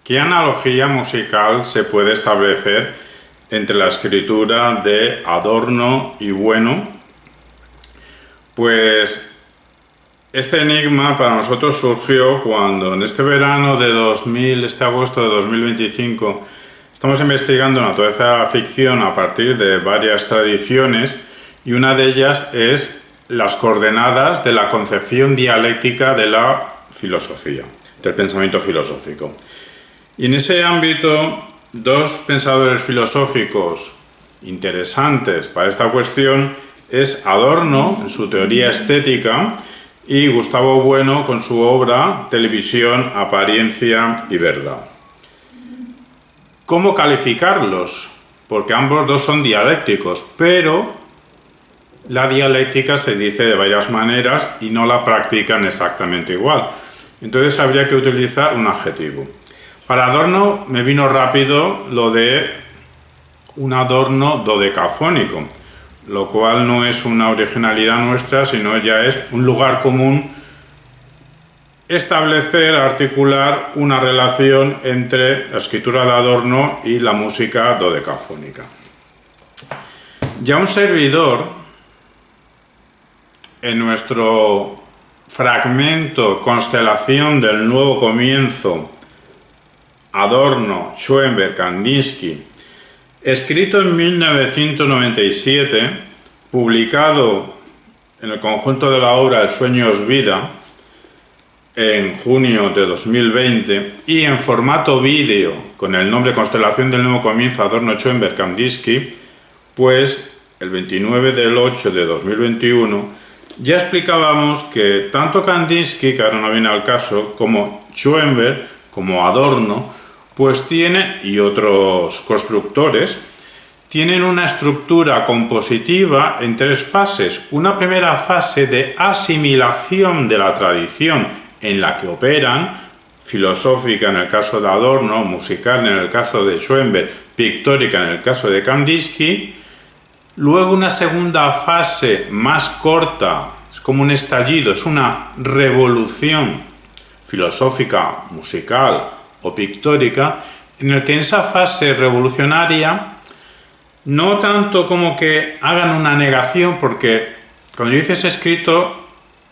¿Qué analogía musical se puede establecer entre la escritura de Adorno y Bueno? Pues este enigma para nosotros surgió cuando en este verano de este agosto de 2025, estamos investigando naturaleza de la ficción a partir de varias tradiciones, y una de ellas es las coordenadas de la concepción dialéctica de la filosofía, del pensamiento filosófico. Y en ese ámbito, dos pensadores filosóficos interesantes para esta cuestión es Adorno, en su teoría estética, y Gustavo Bueno con su obra Televisión, apariencia y verdad. ¿Cómo calificarlos? Porque ambos dos son dialécticos, pero la dialéctica se dice de varias maneras y no la practican exactamente igual. Entonces habría que utilizar un adjetivo. Para Adorno me vino rápido lo de un adorno dodecafónico, lo cual no es una originalidad nuestra, sino ya es un lugar común establecer, articular una relación entre la escritura de Adorno y la música dodecafónica. Ya un servidor, en nuestro fragmento Constelación del Nuevo Comienzo, Adorno, Schoenberg, Kandinsky, escrito en 1997, publicado en el conjunto de la obra El sueño es vida, en junio de 2020, y en formato vídeo, con el nombre Constelación del Nuevo Comienzo, Adorno, Schoenberg, Kandinsky, pues el 29 del 8 de 2021, ya explicábamos que tanto Kandinsky, que ahora no viene al caso, como Schoenberg, como Adorno, pues tienen, y otros constructores, tienen una estructura compositiva en tres fases. Una primera fase de asimilación de la tradición en la que operan, filosófica en el caso de Adorno, musical en el caso de Schoenberg, pictórica en el caso de Kandinsky. Luego una segunda fase más corta, es como un estallido, es una revolución filosófica, musical o pictórica, en el que en esa fase revolucionaria no tanto como que hagan una negación, porque cuando yo hice ese escrito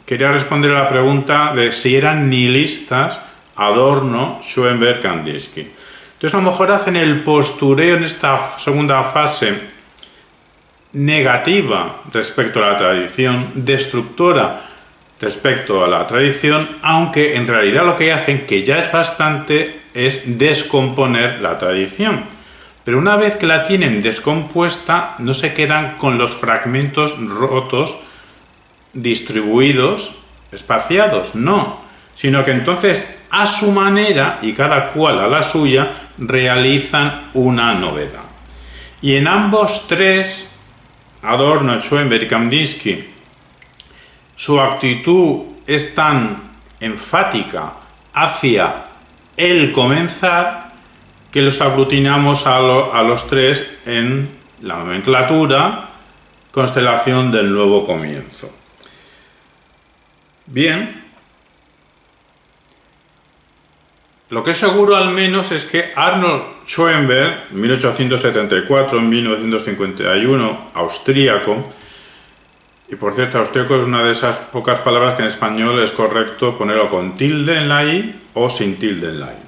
quería responder a la pregunta de si eran nihilistas Adorno, Schoenberg, Kandinsky. Entonces a lo mejor hacen el postureo en esta segunda fase negativa respecto a la tradición, destructora respecto a la tradición, aunque en realidad lo que hacen, que ya es bastante, es descomponer la tradición. Pero una vez que la tienen descompuesta, no se quedan con los fragmentos rotos, distribuidos, espaciados, no, sino que entonces a su manera, y cada cual a la suya, realizan una novedad. Y en ambos tres, Adorno, Schoenberg y Kandinsky, su actitud es tan enfática hacia el comenzar que los aglutinamos a los tres en la nomenclatura Constelación del Nuevo Comienzo. Bien, lo que es seguro al menos es que Arnold Schoenberg, 1874-1951, austríaco, y por cierto, austríaco es una de esas pocas palabras que en español es correcto ponerlo con tilde en la i o sin tilde en la i.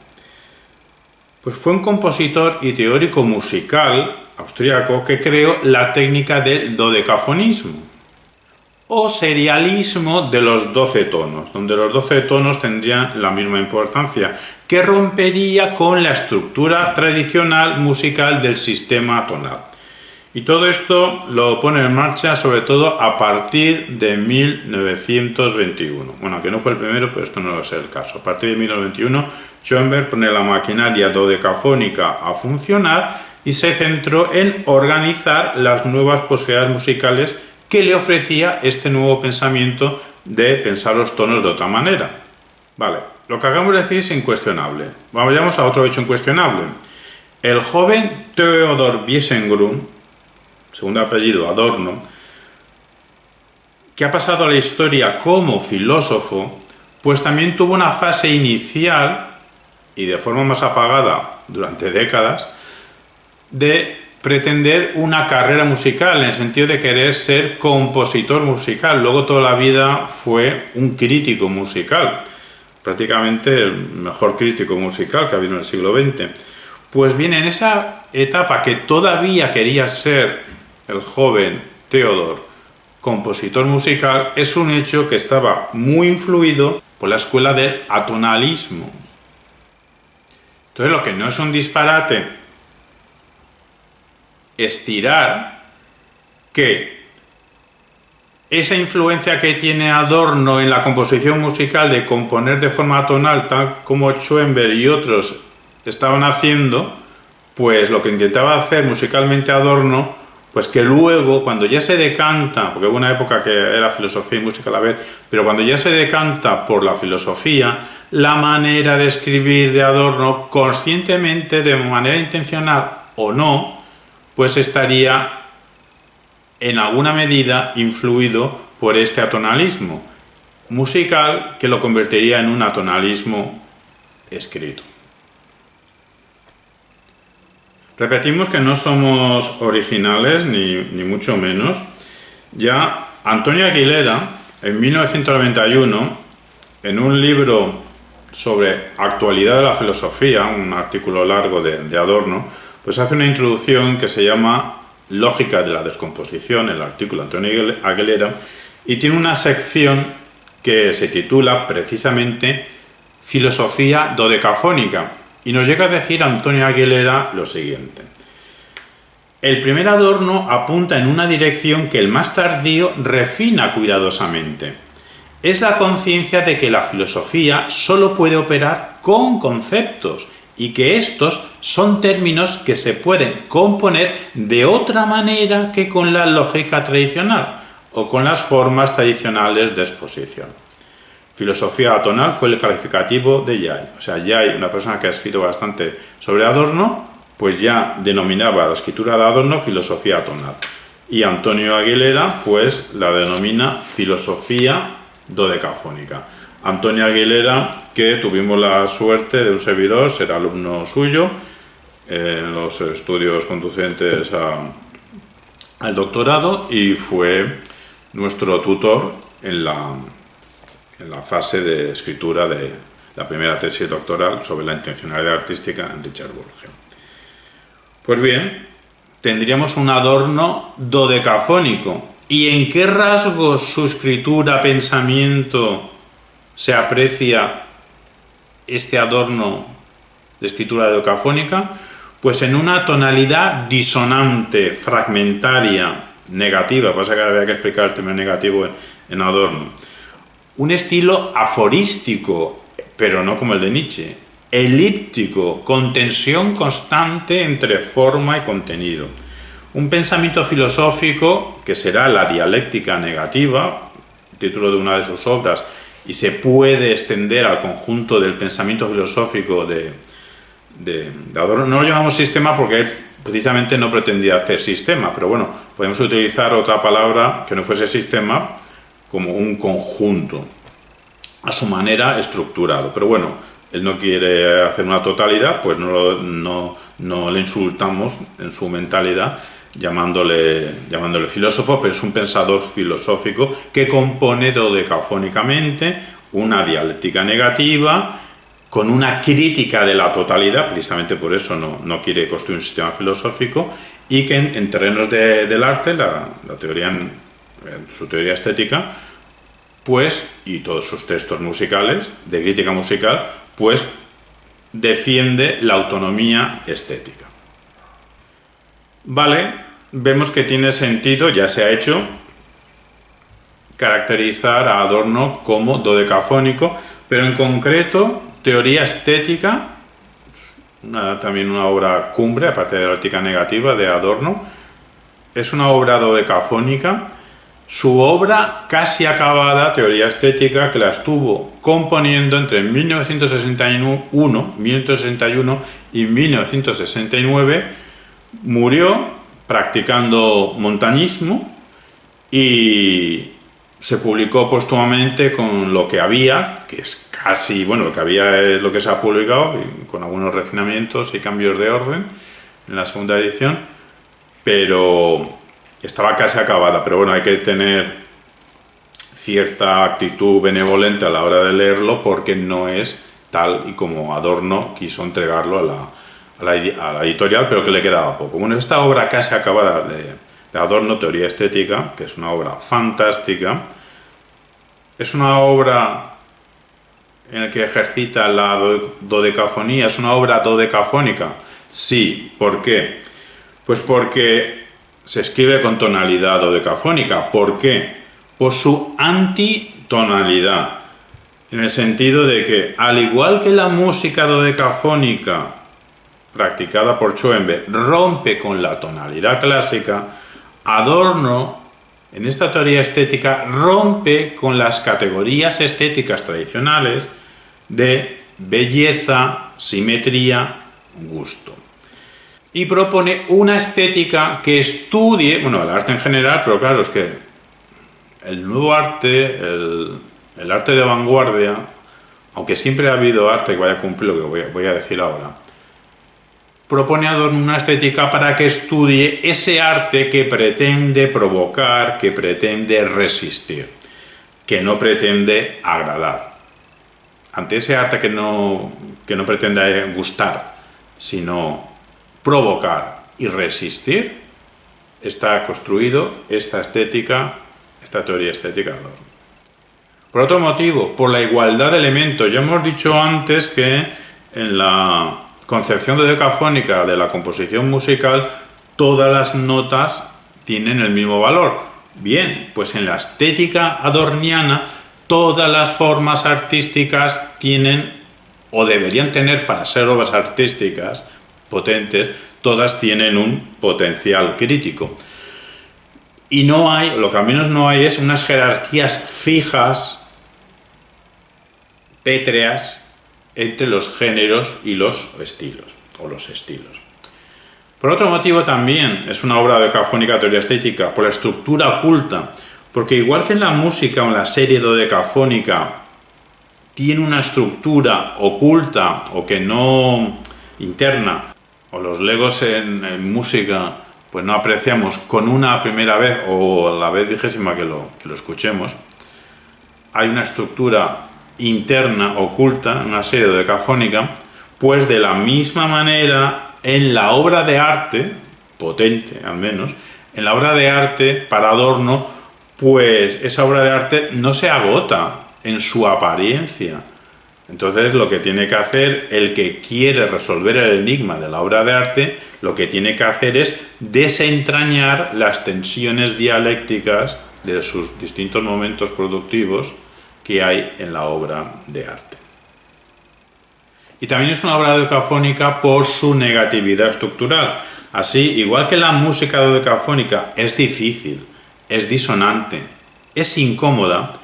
Pues fue un compositor y teórico musical austríaco que creó la técnica del dodecafonismo o serialismo de los 12 tonos, donde los 12 tonos tendrían la misma importancia, que rompería con la estructura tradicional musical del sistema tonal. Y todo esto lo pone en marcha sobre todo a partir de 1921. Bueno, que no fue el primero, pero esto no es el caso. A partir de 1921, Schoenberg pone la maquinaria dodecafónica a funcionar y se centró en organizar las nuevas posibilidades musicales que le ofrecía este nuevo pensamiento de pensar los tonos de otra manera. Vale, lo que acabamos de decir es incuestionable. Vayamos a otro hecho incuestionable. El joven Theodor Wiesengrund, segundo apellido Adorno, que ha pasado a la historia como filósofo, pues también tuvo una fase inicial y de forma más apagada durante décadas, de pretender una carrera musical, en el sentido de querer ser compositor musical. Luego toda la vida fue un crítico musical, prácticamente el mejor crítico musical que ha habido en el siglo XX. Pues bien, en esa etapa que todavía quería ser el joven Theodor compositor musical, es un hecho que estaba muy influido por la escuela del atonalismo. Entonces, lo que no es un disparate estirar que esa influencia que tiene Adorno en la composición musical de componer de forma atonal, tal como Schoenberg y otros estaban haciendo, pues lo que intentaba hacer musicalmente Adorno, pues que luego, cuando ya se decanta, porque hubo una época que era filosofía y música a la vez, pero cuando ya se decanta por la filosofía, la manera de escribir de Adorno, conscientemente, de manera intencional o no, pues estaría en alguna medida influido por este atonalismo musical que lo convertiría en un atonalismo escrito. Repetimos que no somos originales, ni mucho menos. Ya Antonio Aguilera, en 1991, en un libro sobre actualidad de la filosofía, un artículo largo de Adorno, pues hace una introducción que se llama Lógica de la descomposición, el artículo de Antonio Aguilera, y tiene una sección que se titula precisamente Filosofía dodecafónica, y nos llega a decir Antonio Aguilera lo siguiente: el primer Adorno apunta en una dirección que el más tardío refina cuidadosamente. Es la conciencia de que la filosofía solo puede operar con conceptos y que estos son términos que se pueden componer de otra manera que con la lógica tradicional o con las formas tradicionales de exposición. Filosofía atonal fue el calificativo de Jay. O sea, Jay, una persona que ha escrito bastante sobre Adorno, pues ya denominaba la escritura de Adorno filosofía atonal. Y Antonio Aguilera, pues la denomina filosofía dodecafónica. Antonio Aguilera, que tuvimos la suerte de un servidor ser alumno suyo en los estudios conducentes al doctorado, y fue nuestro tutor en la fase de escritura de la primera tesis doctoral sobre la intencionalidad artística en Richard Burge. Pues bien, tendríamos un Adorno dodecafónico. ¿Y en qué rasgos su escritura, pensamiento, se aprecia este Adorno de escritura dodecafónica? Pues en una tonalidad disonante, fragmentaria, negativa. Pasa que había que explicar el término negativo en Adorno. Un estilo aforístico, pero no como el de Nietzsche, elíptico, con tensión constante entre forma y contenido. Un pensamiento filosófico que será la dialéctica negativa, título de una de sus obras, y se puede extender al conjunto del pensamiento filosófico de Adorno. No lo llamamos sistema porque él precisamente no pretendía hacer sistema, pero bueno, podemos utilizar otra palabra que no fuese sistema, como un conjunto, a su manera estructurado. Pero bueno, él no quiere hacer una totalidad, pues no le insultamos en su mentalidad llamándole filósofo, pero es un pensador filosófico que compone dodecafónicamente una dialéctica negativa con una crítica de la totalidad, precisamente por eso no quiere construir un sistema filosófico, y que en terrenos del arte, la teoría, su teoría estética, pues, y todos sus textos musicales, de crítica musical, pues defiende la autonomía estética. Vale, vemos que tiene sentido, ya se ha hecho, caracterizar a Adorno como dodecafónico, pero en concreto, teoría estética, también una obra cumbre, aparte de la dialéctica negativa de Adorno, es una obra dodecafónica. Su obra casi acabada, teoría estética, que la estuvo componiendo entre 1961 y 1969, murió practicando montañismo y se publicó póstumamente con lo que había, que es casi, bueno, lo que había es lo que se ha publicado, con algunos refinamientos y cambios de orden en la segunda edición, pero estaba casi acabada. Pero bueno, hay que tener cierta actitud benevolente a la hora de leerlo, porque no es tal y como Adorno quiso entregarlo a la editorial, pero que le quedaba poco. Bueno, esta obra casi acabada de Adorno, Teoría Estética, que es una obra fantástica, es una obra en la que ejercita la dodecafonía. ¿Es una obra dodecafónica? Sí. ¿Por qué? Pues porque se escribe con tonalidad dodecafónica. ¿Por qué? Por su antitonalidad, en el sentido de que, al igual que la música dodecafónica practicada por Schoenberg rompe con la tonalidad clásica, Adorno, en esta teoría estética, rompe con las categorías estéticas tradicionales de belleza, simetría, gusto. Y propone una estética que estudie, bueno, el arte en general, pero claro, es que el nuevo arte, el arte de vanguardia, aunque siempre ha habido arte que vaya a cumplir lo que voy a decir ahora, propone Adorno una estética para que estudie ese arte que pretende provocar, que pretende resistir, que no pretende agradar. Ante ese arte que no pretende gustar, sino provocar y resistir, está construido esta estética, esta teoría estética de Adorno. Por otro motivo, por la igualdad de elementos. Ya hemos dicho antes que en la concepción dodecafónica de la composición musical, todas las notas tienen el mismo valor. Bien, pues en la estética adorniana, todas las formas artísticas tienen, o deberían tener, para ser obras artísticas potentes, todas tienen un potencial crítico. Y no hay, lo que al menos no hay, es unas jerarquías fijas, pétreas, entre los géneros y los estilos, o los estilos. Por otro motivo también es una obra dodecafónica teoría estética, por la estructura oculta, porque igual que en la música o en la serie dodecafónica tiene una estructura oculta o que no interna, o los legos en música pues no apreciamos con una primera vez o a la vez 20ª que lo escuchemos, hay una estructura interna, oculta, en una serie dodecafónica, pues de la misma manera en la obra de arte, potente al menos, en la obra de arte para Adorno, pues esa obra de arte no se agota en su apariencia. Entonces lo que tiene que hacer el que quiere resolver el enigma de la obra de arte, lo que tiene que hacer es desentrañar las tensiones dialécticas de sus distintos momentos productivos que hay en la obra de arte. Y también es una obra dodecafónica por su negatividad estructural. Así, igual que la música dodecafónica es difícil, es disonante, es incómoda,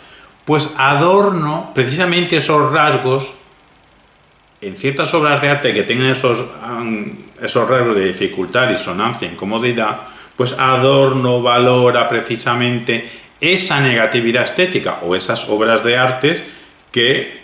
pues Adorno, precisamente esos rasgos, en ciertas obras de arte que tengan esos rasgos de dificultad, disonancia, incomodidad, pues Adorno valora precisamente esa negatividad estética o esas obras de artes que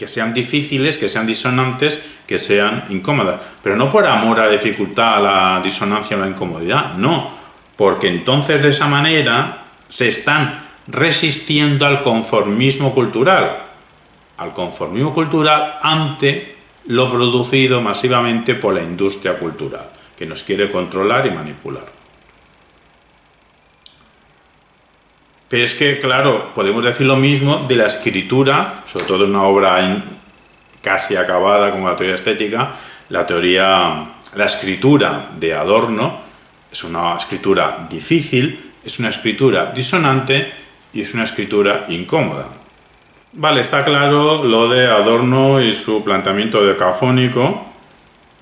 sean difíciles, que sean disonantes, que sean incómodas. Pero no por amor a la dificultad, a la disonancia o a la incomodidad, no, porque entonces de esa manera se están resistiendo al conformismo cultural ante lo producido masivamente por la industria cultural, que nos quiere controlar y manipular. Pero es que, claro, podemos decir lo mismo de la escritura, sobre todo en una obra casi acabada como la teoría estética, la escritura de Adorno es una escritura difícil, es una escritura disonante y es una escritura incómoda. Vale, está claro lo de Adorno y su planteamiento dodecafónico,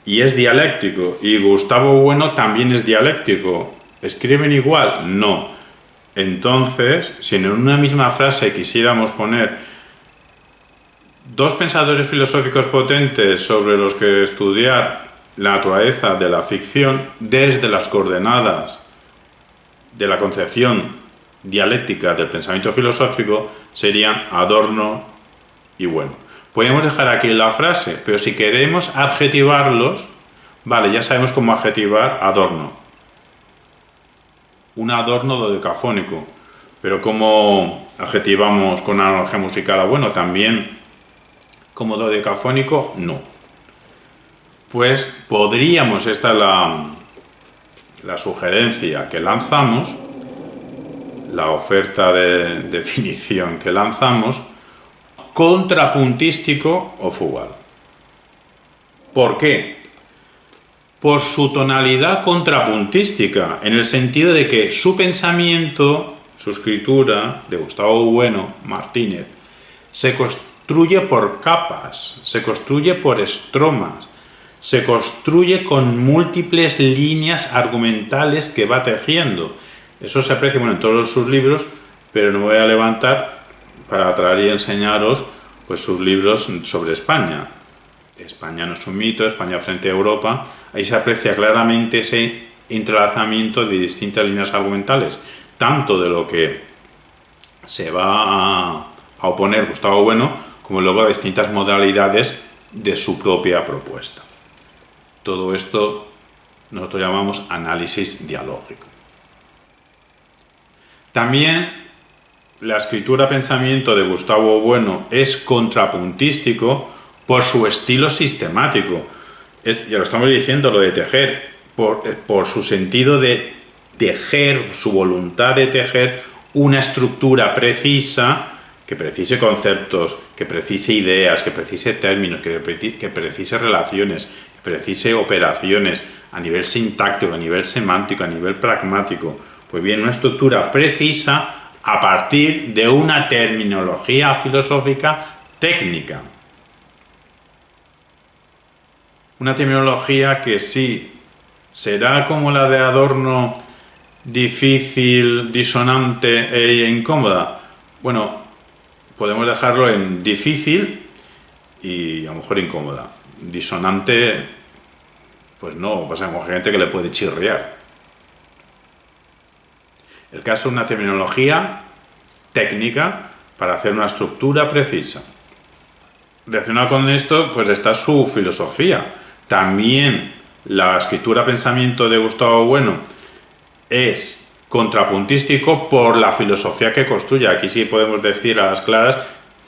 y es dialéctico, y Gustavo Bueno también es dialéctico. ¿Escriben igual? No. Entonces, si en una misma frase quisiéramos poner dos pensadores filosóficos potentes sobre los que estudiar la naturaleza de la ficción desde las coordenadas de la concepción dialéctica del pensamiento filosófico, serían Adorno y bueno. Podemos dejar aquí la frase, pero si queremos adjetivarlos, vale, ya sabemos cómo adjetivar Adorno. Un adorno dodecafónico. Pero ¿cómo adjetivamos con analogía musical a bueno? También como dodecafónico, no. Pues podríamos, esta es la sugerencia que lanzamos, la oferta de definición que lanzamos, contrapuntístico o fugal. ¿Por qué? Por su tonalidad contrapuntística, en el sentido de que su pensamiento, su escritura, de Gustavo Bueno Martínez, se construye por capas, se construye por estromas, se construye con múltiples líneas argumentales que va tejiendo. Eso se aprecia en todos sus libros, pero no voy a levantar para traer y enseñaros pues, sus libros sobre España. España no es un mito, España frente a Europa. Ahí se aprecia claramente ese entrelazamiento de distintas líneas argumentales, tanto de lo que se va a oponer Gustavo Bueno, como luego a distintas modalidades de su propia propuesta. Todo esto nosotros llamamos análisis dialógico. También la escritura-pensamiento de Gustavo Bueno es contrapuntístico por su estilo sistemático. Ya lo estamos diciendo, lo de tejer, por su sentido de tejer, su voluntad de tejer una estructura precisa, que precise conceptos, que precise ideas, que precise términos, que precise relaciones, que precise operaciones a nivel sintáctico, a nivel semántico, a nivel pragmático. Pues bien, una estructura precisa a partir de una terminología filosófica técnica. Una terminología que sí será como la de Adorno, difícil, disonante e incómoda. Bueno, podemos dejarlo en difícil y a lo mejor incómoda. Disonante, pues no, pasa con gente que le puede chirriar. El caso es una terminología técnica para hacer una estructura precisa. Relacionado con esto, pues está su filosofía. También la escritura-pensamiento de Gustavo Bueno es contrapuntístico por la filosofía que construye. Aquí sí podemos decir a las claras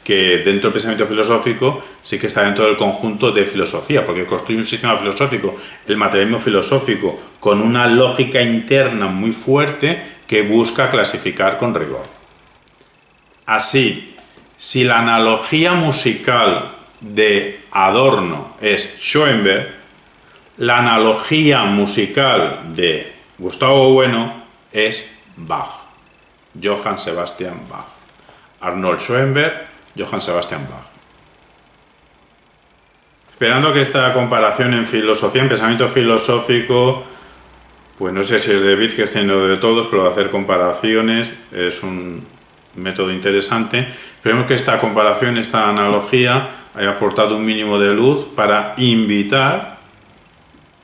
que dentro del pensamiento filosófico sí que está dentro del conjunto de filosofía, porque construye un sistema filosófico, el materialismo filosófico, con una lógica interna muy fuerte que busca clasificar con rigor. Así, si la analogía musical de Adorno es Schoenberg, la analogía musical de Gustavo Bueno es Bach, Johann Sebastian Bach. Arnold Schoenberg, Johann Sebastian Bach. Esperando que esta comparación en filosofía, en pensamiento filosófico, pues no sé si es de Wittgenstein o de todos, pero hacer comparaciones es un método interesante. Esperemos que esta comparación, esta analogía, haya aportado un mínimo de luz para invitar,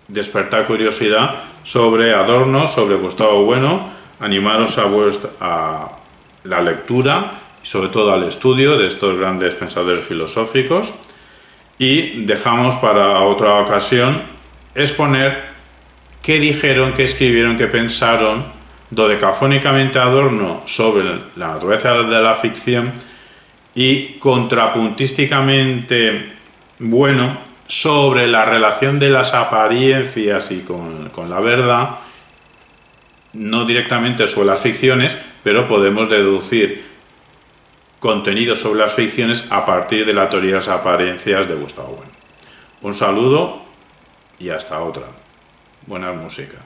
despertar curiosidad sobre Adorno, sobre Gustavo Bueno, animaros a la lectura y sobre todo al estudio de estos grandes pensadores filosóficos, y dejamos para otra ocasión exponer qué dijeron, qué escribieron, qué pensaron dodecafónicamente Adorno sobre la naturaleza de la ficción y contrapuntísticamente Bueno sobre la relación de las apariencias y con la verdad, no directamente sobre las ficciones, pero podemos deducir contenido sobre las ficciones a partir de la teoría de las apariencias de Gustavo Bueno. Un saludo y hasta otra. Buena música.